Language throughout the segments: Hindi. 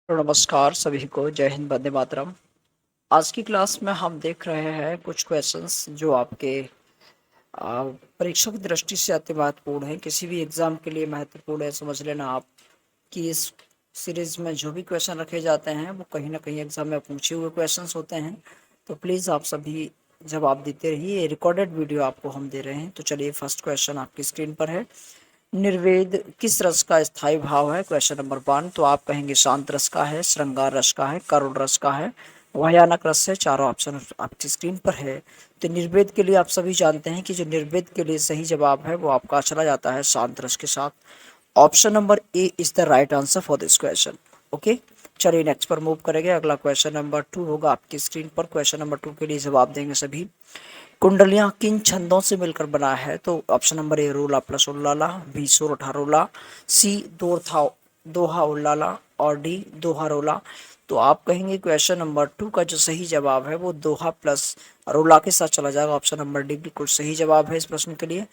तो नमस्कार सभी को, जय हिंद, वंदे मातरम। आज की क्लास में हम देख रहे हैं कुछ क्वेश्चंस जो आपके परीक्षा की दृष्टि से अति महत्वपूर्ण है। किसी भी एग्जाम के लिए महत्वपूर्ण है, समझ लेना आप कि इस सीरीज में जो भी क्वेश्चन रखे जाते हैं वो कहीं ना कहीं एग्जाम में पूछे हुए क्वेश्चंस होते हैं। तो प्लीज़ आप सभी जवाब देते रहिए। रिकॉर्डेड वीडियो आपको हम दे रहे हैं। तो चलिए, फर्स्ट क्वेश्चन आपकी स्क्रीन पर है। निर्वेद किस रस का स्थायी भाव है? Question number 1। तो आप कहेंगे शांत रस का है, श्रृंगार रस का है, करुण रस का है, भयानक रस है। चारों ऑप्शन आपकी स्क्रीन पर है। तो निर्वेद के लिए आप सभी जानते हैं कि जो निर्वेद के लिए सही जवाब है वो आपका चला जाता है शांत रस के साथ। Option number A is the right answer for this question. Okay, चलिए नेक्स्ट पर मूव करेंगे। अगला क्वेश्चन नंबर 2 होगा आपकी स्क्रीन पर। क्वेश्चन नंबर 2 के लिए जवाब देंगे सभी। कुंडलियां किन छंदों से मिलकर बना है? तो ऑप्शन नंबर ए रोला प्लस उल्लाला, बी सुर उठा रोला, सी दोहा उल्लाला और डी दोहा रोला। तो आप कहेंगे क्वेश्चन नंबर 2 का जो सही जवाब है वो दोहा प्लस रोला के साथ चला जाएगा। ऑप्शन नंबर डी बिल्कुल सही जवाब है इस प्रश्न के लिए।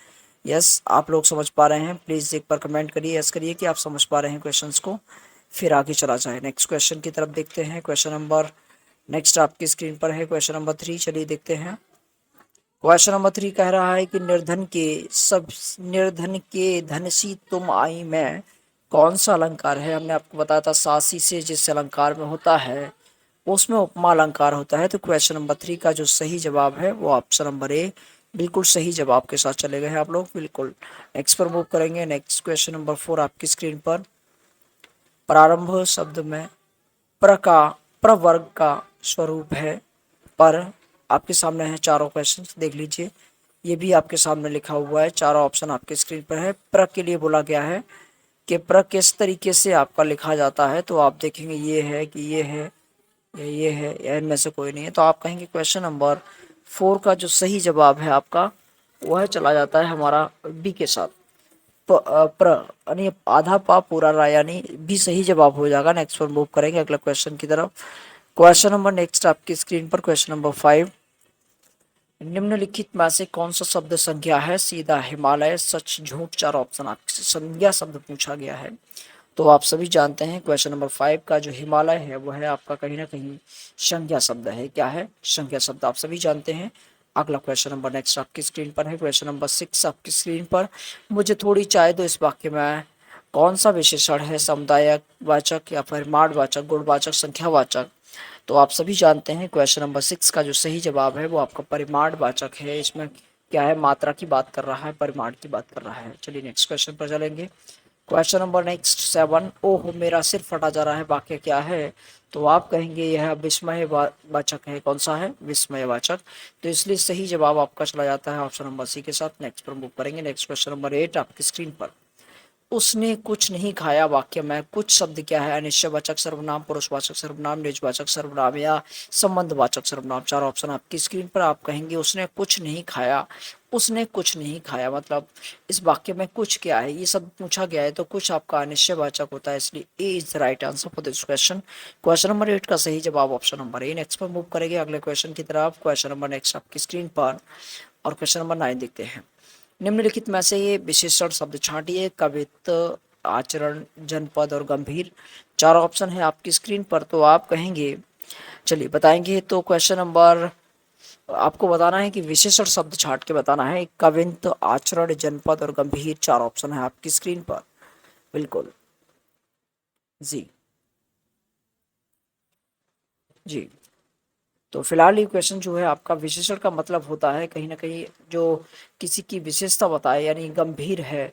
यस, आप लोग समझ पा रहे हैं? प्लीज एक बार कमेंट करिए, यस करिए कि आप समझ पा रहे हैं क्वेश्चंस को। फिर आगे चला जाए, नेक्स्ट क्वेश्चन की तरफ देखते हैं। क्वेश्चन नंबर नेक्स्ट आपकी स्क्रीन पर है क्वेश्चन नंबर 3। चलिए देखते हैं। क्वेश्चन नंबर 3 कह रहा है कि निर्धन के धनसी तुम आई में कौन सा अलंकार है? हमने आपको बताया था सासी से जिस अलंकार में होता है उसमें उपमा अलंकार होता है। तो क्वेश्चन नंबर 3 का जो सही जवाब है वो ऑप्शन नंबर ए बिल्कुल सही जवाब के साथ चले गए हैं आप लोग। बिल्कुल नेक्स्ट पर मूव करेंगे। नेक्स्ट क्वेश्चन नंबर 4 आपकी स्क्रीन पर। प्रारंभ शब्द में प्रवर्ग का स्वरूप है। पर आपके सामने है चारों क्वेश्चन, देख लीजिए। ये भी आपके सामने लिखा हुआ है, चारों ऑप्शन आपके स्क्रीन पर है। प्र के लिए बोला गया है कि प्र किस तरीके से आपका लिखा जाता है। तो आप देखेंगे ये है कि ये है या ये है या इनमें से कोई नहीं है। तो आप कहेंगे क्वेश्चन नंबर 4 का जो सही जवाब है आपका वह चला जाता है हमारा बी के साथ। प्र यानी आधा पा पूरा रा यानी भी सही जवाब हो जाएगा। नेक्स्ट पर मूव करेंगे अगला क्वेश्चन की तरफ। क्वेश्चन नंबर नेक्स्ट आपकी स्क्रीन पर क्वेश्चन नंबर 5। निम्नलिखित में से कौन सा शब्द संज्ञा है? सीधा, हिमालय, सच, झूठ। चार ऑप्शन आपसे संज्ञा शब्द पूछा गया है। तो आप सभी जानते हैं क्वेश्चन नंबर 5 का जो हिमालय है वो है आपका कहीं ना कहीं संज्ञा शब्द है। क्या है? संज्ञा शब्द, आप सभी जानते हैं। अगला क्वेश्चन नंबर नेक्स्ट आपकी स्क्रीन पर है क्वेश्चन नंबर 6 आपकी स्क्रीन पर। मुझे थोड़ी चाय दो इस वाक्य में कौन सा विशेषण है? समुदायक वाचक या परिमाण वाचक, गुणवाचक, संख्यावाचक। तो आप सभी जानते हैं क्वेश्चन नंबर 6 का जो सही जवाब है वो आपका परिमाणवाचक है। इसमें क्या है? मात्रा की बात कर रहा है, परिमाण की बात कर रहा है। चलिए नेक्स्ट क्वेश्चन पर चलेंगे। Question number next 7। ओह मेरा सिर फटा जा रहा है वाक्य क्या है? तो आप कहेंगे यह विस्मय वाचक है। कौन सा है? विस्मय वाचक। तो इसलिए सही जवाब आपका चला जाता है ऑप्शन नंबर सी के साथ। नेक्स्ट पर मूव करेंगे। नेक्स्ट क्वेश्चन नंबर 8 आपकी स्क्रीन पर। उसने कुछ नहीं खाया वाक्य में कुछ शब्द क्या है? अनिश्चयवाचक सर्वनाम, पुरुषवाचक सर्वनाम, निजवाचक सर्वनाम या संबंधवाचक सर्वनाम। चार ऑप्शन आपकी स्क्रीन पर। आप कहेंगे उसने कुछ नहीं खाया। उसने कुछ नहीं खाया मतलब इस वाक्य में कुछ क्या है ये सब पूछा गया है। तो कुछ आपका अनिश्चयवाचक होता है, इसलिए A is the right answer for this question. Question number 8 का सही जवाब ऑप्शन नंबर ए। नेक्स्ट पर मूव करेंगे अगले क्वेश्चन की तरफ। क्वेश्चन नंबर नेक्स्ट आपकी स्क्रीन पर और क्वेश्चन नंबर 9 देखते हैं। निम्नलिखित में से ये विशेषण शब्द छांटिए। कवित्व, आचरण, जनपद और गंभीर। चार ऑप्शन है आपकी स्क्रीन पर। तो आप कहेंगे, चलिए बताएंगे। तो क्वेश्चन नंबर आपको बताना है कि विशेषण शब्द छांट के बताना है। कवित्व, आचरण, जनपद और गंभीर। चार ऑप्शन है आपकी स्क्रीन पर। बिल्कुल जी जी। तो फिलहाल ये क्वेश्चन जो है आपका विशेषण का मतलब होता है कहीं ना कहीं जो किसी की विशेषता बताए, यानी गंभीर है।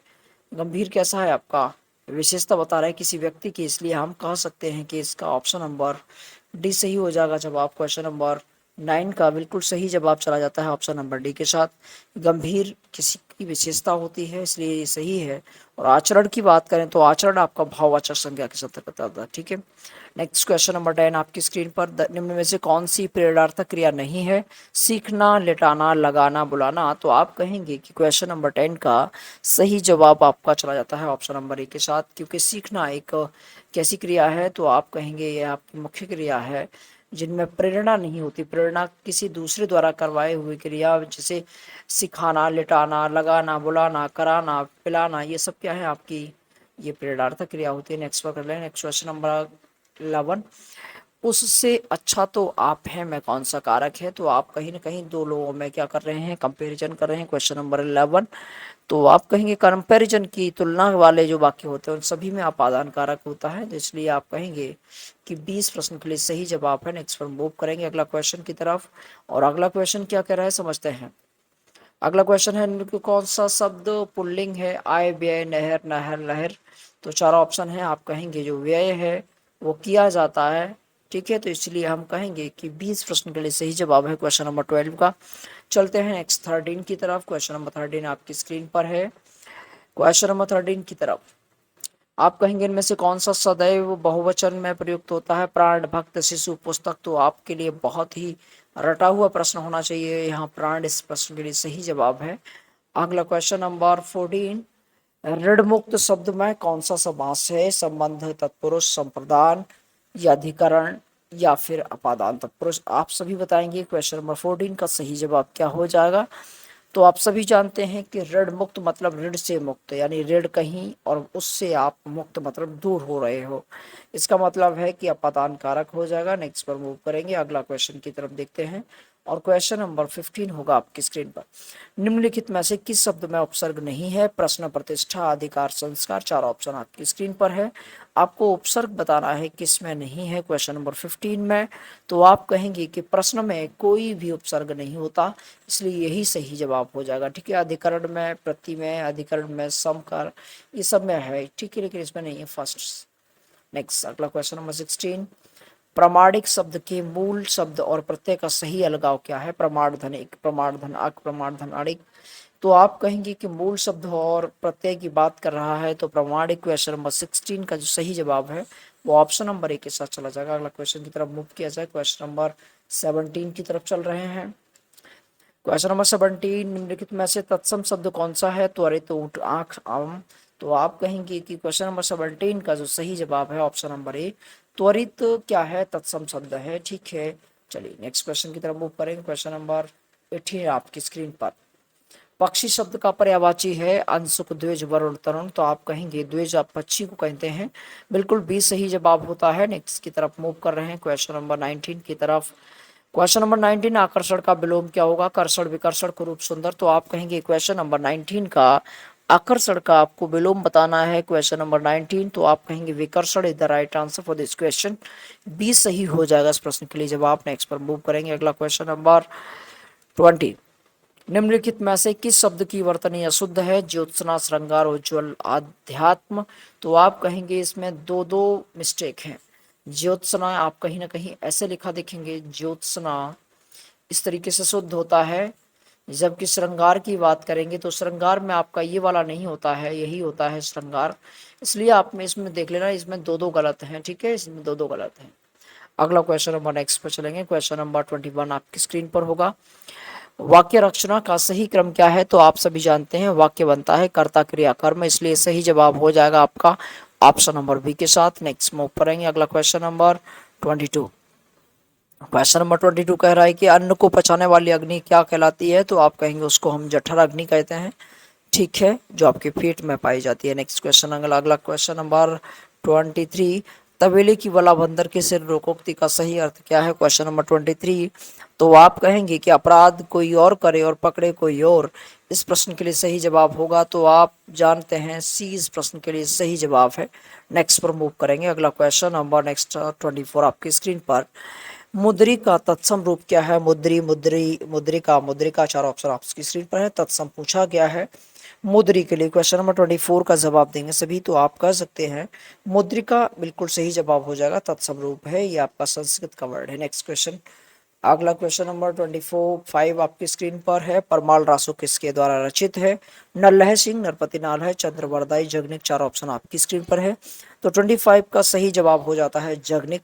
गंभीर कैसा है? आपका विशेषता बता रहा है किसी व्यक्ति की, इसलिए हम कह सकते हैं कि इसका ऑप्शन नंबर डी सही हो जाएगा। जवाब क्वेश्चन नंबर 9 का बिल्कुल सही जवाब चला जाता है ऑप्शन नंबर डी के साथ। गंभीर किसी की विशेषता होती है, इसलिए ये सही है। और आचरण की बात करें तो आचरण आपका भाववाचक संज्ञा के साथ आता है। ठीक है। नेक्स्ट क्वेश्चन नंबर 10 आपकी स्क्रीन पर। निम्न में से कौन सी प्रेरणार्थक क्रिया नहीं है? सीखना, लेटाना, लगाना, बुलाना। तो आप कहेंगे कि क्वेश्चन नंबर 10 का सही जवाब आपका चला जाता है ऑप्शन नंबर ए के साथ, क्योंकि सीखना एक कैसी क्रिया है? तो आप कहेंगे यह आपकी मुख्य क्रिया है जिनमें प्रेरणा नहीं होती। प्रेरणा किसी दूसरे द्वारा करवाए हुए क्रिया, जैसे सिखाना, लिटाना, लगाना, बुलाना, कराना, पिलाना, ये सब क्या है आपकी? ये प्रेरणार्थक क्रिया होती है। नेक्स्ट पर कर लें। Next question number 11। उससे अच्छा तो आप हैं, मैं कौन सा कारक है, तो आप कहीं ना कहीं दो लोगों में क्या कर रहे हैं, कंपैरिजन कर रहे हैं। क्वेश्चन नंबर 11, तो आप कहेंगे कंपैरिजन की तुलना वाले जो वाक्य होते हैं उन सभी में अपादान कारक होता है, तो इसलिए आप कहेंगे कि 20 प्रश्न के लिए सही जवाब है। नेक्स्ट पर मूव करेंगे अगला क्वेश्चन की तरफ। और अगला क्वेश्चन क्या कह रहा है समझते हैं। अगला क्वेश्चन है निम्न कौन सा शब्द पुल्लिंग है, आय व्यय नहर नहर लहर। तो चार ऑप्शन है, आप कहेंगे जो व्यय है वो किया जाता है, ठीक है, तो इसलिए हम कहेंगे कि 20 प्रश्न के लिए सही जवाब है क्वेश्चन नंबर 12 का। चलते हैं नेक्स्ट 13 की तरफ। क्वेश्चन नंबर 13 आपकी स्क्रीन पर है। क्वेश्चन नंबर 13 की तरफ आप कहेंगे इनमें से कौन सा सदैव बहुवचन में प्रयुक्त होता है, प्राण भक्त शिशु पुस्तक। तो आपके लिए बहुत ही रटा हुआ प्रश्न होना चाहिए, यहाँ प्राण इस प्रश्न के लिए सही जवाब है। अगला क्वेश्चन नंबर 14, ऋण मुक्त शब्द में कौन सा समास है, संबंध तत्पुरुष संप्रदान या अधिकरण या फिर अपादान तत्पुरुष। आप सभी बताएंगे क्वेश्चन नंबर 14 का सही जवाब क्या हो जाएगा। तो आप सभी जानते हैं कि ऋण मुक्त मतलब ऋण से मुक्त, यानी ऋण कहीं और उससे आप मुक्त मतलब दूर हो रहे हो, इसका मतलब है कि अपादान कारक हो जाएगा। नेक्स्ट पर मूव करेंगे अगला क्वेश्चन की तरफ देखते हैं। और क्वेश्चन नंबर 15 होगा आपकी स्क्रीन पर। निम्नलिखित में से किस शब्द में उपसर्ग नहीं है, प्रश्न प्रतिष्ठा अधिकार संस्कार। चार ऑप्शन आपकी स्क्रीन पर है, आपको उपसर्ग बताना है किस में नहीं है क्वेश्चन नंबर 15 में। तो आप कहेंगे कि प्रश्न में कोई भी उपसर्ग नहीं होता, इसलिए यही सही जवाब हो जाएगा, ठीक है। अधिकरण में, प्रति में, अधिकरण में, समकार, ये सब में है, ठीक है, लेकिन इसमें नहीं है फर्स्ट। नेक्स्ट अगला क्वेश्चन नंबर 16, प्रमाणिक शब्द के मूल शब्द और प्रत्यय का सही अलगाव क्या है, प्रमाणधन एक, प्रमाणधन अक, प्रमाणधन अणिक। तो आप कहेंगे कि मूल शब्द और प्रत्यय की बात कर रहा है, तो प्रमाणिक क्वेश्चन नंबर 16 का जो सही जवाब है वो ऑप्शन नंबर 1 के साथ चला जाएगा। अगला क्वेश्चन की तरफ मूव किया जाए, क्वेश्चन नंबर 17 की तरफ चल रहे हैं। क्वेश्चन नंबर 17, निम्नलिखित में से तत्सम शब्द कौन सा है, त्वरित ऊंट आंख आम। तो आप कहेंगे कि क्वेश्चन नंबर 17 का जो सही जवाब है ऑप्शन नंबर ए, त्वरित क्या है, तत्सम शब्द है, ठीक है। चलिए नेक्स्ट क्वेश्चन की तरफ मूव करेंगे। क्वेश्चन नंबर 18 आपकी स्क्रीन पर। पक्षी शब्द का पर्यायवाची है अंशुक द्विज वरुण तरुण। तो आप कहेंगे द्विज आप पक्षी को कहते हैं, बिल्कुल भी सही जवाब होता है। नेक्स्ट की तरफ मूव कर रहे हैं क्वेश्चन नंबर 19 की तरफ। क्वेश्चन नंबर 19, आकर्षण का विलोम क्या होगा, कर्षण विकर्षण कुरूप सुंदर। तो आप कहेंगे क्वेश्चन नंबर 19 का आकर्षण का आपको विलोम बताना है क्वेश्चन नंबर 19, तो आप कहेंगे विकर्षण is the right answer for this question, B सही हो जाएगा इस प्रश्न के लिए जवाब। नेक्स्ट पर मूव करेंगे अगला क्वेश्चन नंबर 20, निम्नलिखित में से किस शब्द की वर्तनी अशुद्ध है, ज्योत्सना श्रृंगार उज्ज्वल अध्यात्म। तो आप कहेंगे इसमें दो दो मिस्टेक हैं। ज्योत्सना आप कहीं ना कहीं ऐसे लिखा देखेंगे, ज्योत्सना इस तरीके से शुद्ध होता है, जबकि श्रृंगार की बात करेंगे तो श्रृंगार में आपका ये वाला नहीं होता है, यही होता है श्रृंगार, इसलिए आप में इसमें देख लेना, इसमें दो दो गलत हैं, ठीक है, इसमें दो दो गलत हैं। अगला क्वेश्चन नंबर नेक्स्ट पर चलेंगे। क्वेश्चन नंबर 21 आपकी स्क्रीन पर होगा। वाक्य रचना का सही क्रम क्या है, तो आप सभी जानते हैं वाक्य बनता है कर्ता क्रिया कर्म, इसलिए सही जवाब हो जाएगा आपका ऑप्शन नंबर बी के साथ। नेक्स्ट मूव करेंगे अगला क्वेश्चन नंबर 22। क्वेश्चन नंबर 22 कह रहा है कि अन्न को पचाने वाली अग्नि क्या कहलाती है, तो आप कहेंगे उसको हम जठर अग्नि कहते हैं, ठीक है, जो आपके पेट में पाई जाती है। नेक्स्ट क्वेश्चन अगला क्वेश्चन नंबर 23, तबेले की बला बंदर के सिर रोकोक्ति का सही अर्थ क्या है, क्वेश्चन नंबर 23। तो आप कहेंगे कि अपराध कोई और करे और पकड़े कोई और, इस प्रश्न के लिए सही जवाब होगा, तो आप जानते हैं सी इस प्रश्न के लिए सही जवाब है। नेक्स्ट पर मूव करेंगे अगला क्वेश्चन नंबर नेक्स्ट 24 आपकी स्क्रीन पर। मुद्री का तत्सम रूप क्या है, मुद्री मुद्री मुद्रिका मुद्रिका, चार ऑप्शन आपकी स्क्रीन पर है, तत्सम पूछा गया है। मुद्री के लिए क्वेश्चन नंबर 24 का जवाब देंगे सभी, तो आप कह सकते हैं मुद्रिका बिल्कुल सही जवाब हो जाएगा, तत्सम रूप है, ये आपका संस्कृत का वर्ड है। नेक्स्ट क्वेश्चन अगला क्वेश्चन नंबर 24 आपकी स्क्रीन पर है। परमाल रासो किसके द्वारा रचित है, नल्लह सिंह, नरपति नाल है, चंद्रवरदाई, जगनिक, चार ऑप्शन आपकी स्क्रीन पर है। तो 25 का सही जवाब हो जाता है जगनिक,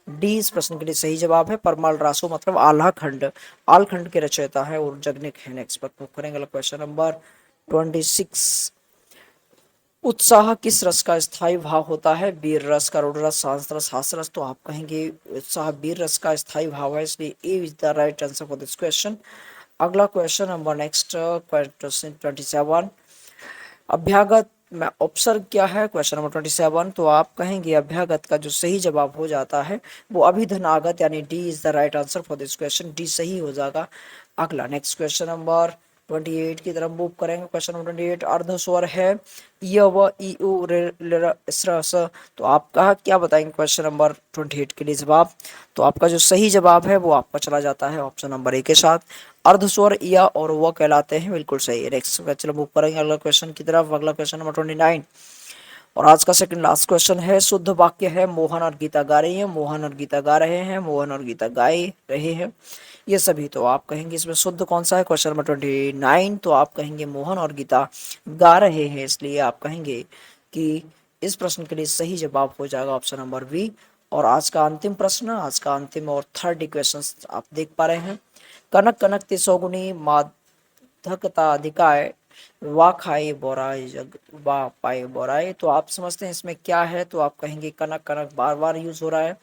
डी इस प्रश्न के लिए सही जवाब है। परमाल रासो मतलब आल्हा खंड, आल खंड के रचयिता है और जगनिक है। नेक्स्ट पर करेंगे क्वेश्चन नंबर 26, उत्साह किस रस का स्थायी भाव होता है, वीर रस, करुण रस, सांस रस, हास रस। तो आप कहेंगे उत्साह वीर रस का स्थायी भाव है, इसलिए A is the right answer for this question. अगला क्वेश्चन नंबर नेक्स्ट क्वेश्चन 27, अभ्यागत मैं ऑप्शन क्या है क्वेश्चन नंबर 27, तो आप कहेंगे अभ्यागत का जो सही जवाब हो जाता है वो अभिधनागत, यानी D is the right answer for this question, D सही हो जाएगा। अगला नेक्स्ट क्वेश्चन नंबर 28 की तरफ मूव करेंगे। क्वेश्चन नंबर 28 अर्ध स्वर है य व ई उ रे ल स्र स, तो आपका क्या बताएंगे क्वेश्चन नंबर 28 के लिए जवाब? तो आपका जो सही जवाब है वो आपका चला जाता है ऑप्शन नंबर ए के साथ, अर्धस्वर या और वह कहलाते हैं, बिल्कुल सही। नेक्स्ट क्वेश्चन मूव करेंगे अगला क्वेश्चन की तरफ। अगला क्वेश्चन नंबर 29 और आज का सेकंड लास्ट क्वेश्चन है। शुद्ध वाक्य है मोहन और गीता गा रही है, मोहन और गीता गा रहे हैं, मोहन और गीता गाए रहे हैं, ये सभी। तो आप कहेंगे इसमें शुद्ध कौन सा है क्वेश्चन नंबर 29, तो आप कहेंगे मोहन और गीता गा रहे हैं, इसलिए आप कहेंगे कि इस प्रश्न के लिए सही जवाब हो जाएगा ऑप्शन नंबर बी। और आज का अंतिम प्रश्न, आज का अंतिम और थर्ड क्वेश्चन आप देख पा रहे हैं। कनक कनक तिसोगुनी माधकता अधिकाय वा खाए बोराए जग वा पाए बोराए, तो आप समझते हैं इसमें क्या है? तो आप कहेंगे कनक कनक बार बार यूज हो रहा है,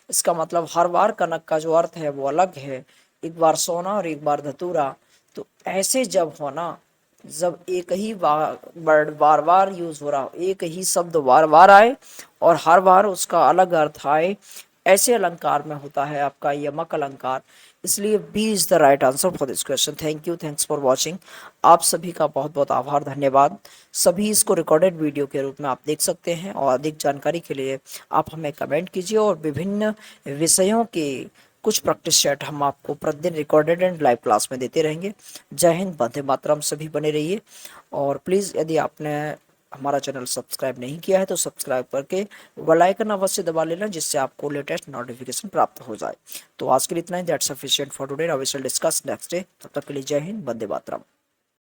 इसका मतलब हर बार कनक का जो अर्थ है वो अलग है, एक बार सोना और एक बार धतूरा। तो ऐसे जब होना, जब एक ही वर्ड बार बार यूज हो रहा हो, एक ही शब्द बार बार आए और हर बार उसका अलग अर्थ आए, ऐसे अलंकार में होता है आपका यमक अलंकार, इसलिए B is the right answer for this question. Thank you, thanks for watching. आप सभी का बहुत बहुत आभार, धन्यवाद। सभी इसको रिकॉर्डेड वीडियो के रूप में आप देख सकते हैं और अधिक जानकारी के लिए आप हमें कमेंट कीजिए और विभिन्न विषयों के कुछ प्रैक्टिस सेट हम आपको प्रतिदिन रिकॉर्डेड एंड लाइव क्लास में देते रहेंगे। जय हिंद, वंदे मातरम, सभी बने रहिए। और प्लीज़ यदि आपने हमारा चैनल सब्सक्राइब नहीं किया है तो सब्सक्राइब करके बेल आइकन अवश्य दबा लेना, जिससे आपको लेटेस्ट नोटिफिकेशन प्राप्त हो जाए। तो आज के लिए इतना ही, that's sufficient for today, I will discuss next day. तब तक के लिए जय हिंद, वंदे मातरम।